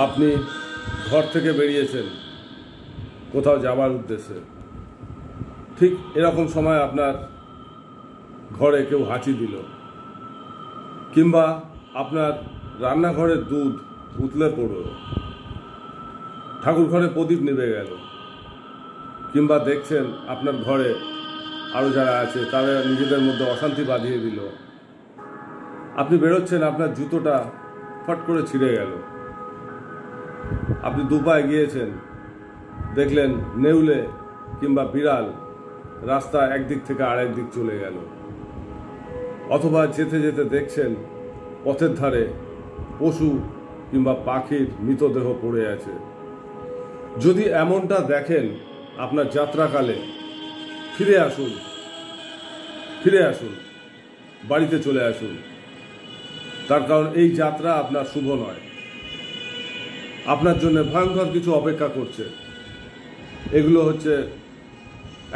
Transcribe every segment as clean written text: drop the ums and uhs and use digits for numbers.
আপনি ঘর থেকে বেরিয়েছেন কোথাও যাবার উদ্দেশ্যে, ঠিক এরকম সময় আপনার ঘরে কেউ হাঁচি দিল, কিংবা আপনার রান্নাঘরের দুধ উতলে পড়ল, ঠাকুর ঘরে প্রদীপ নিভে গেল, কিংবা দেখছেন আপনার ঘরে আরও যারা আছে তারা নিজেদের মধ্যে অশান্তি বাঁধিয়ে দিল, আপনি বেরোচ্ছেন, আপনার জুতোটা ফট করে ছিঁড়ে গেল, আপনি দুপায়ে গিয়েছেন, দেখলেন নেউলে কিংবা বিড়াল রাস্তা একদিক থেকে আরেক দিক চলে গেল, অথবা যেতে যেতে দেখছেন পথের ধারে পশু কিংবা পাখির মৃতদেহ পড়ে আছে। যদি এমনটা দেখেন আপনার যাত্রাকালে, ফিরে আসুন, বাড়িতে চলে আসুন। তার কারণ এই যাত্রা আপনার শুভ নয়, আপনার জন্য ভয়ঙ্কর কিছু অপেক্ষা করছে। এগুলো হচ্ছে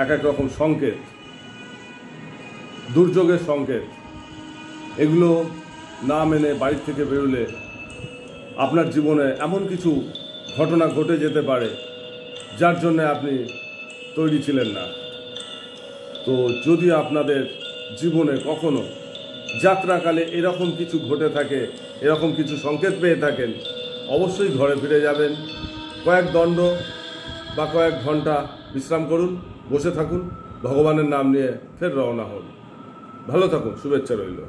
এক এক রকম সংকেত, দুর্যোগের সংকেত। এগুলো না মেনে বাড়ি থেকে বেরোলে আপনার জীবনে এমন কিছু ঘটনা ঘটে যেতে পারে যার জন্য আপনি তৈরি ছিলেন না। তো যদি আপনাদের জীবনে কখনো যাত্রাকালে এরকম কিছু ঘটে থাকে, এরকম কিছু সংকেত পেয়ে থাকেন, অবশ্যই ঘরে ফিরে যাবেন, কয়েক দণ্ড বা কয়েক ঘন্টা বিশ্রাম করুন, বসে থাকুন, ভগবানের নাম নিয়ে ফের রওনা হন। ভালো থাকুন, শুভেচ্ছা রইল।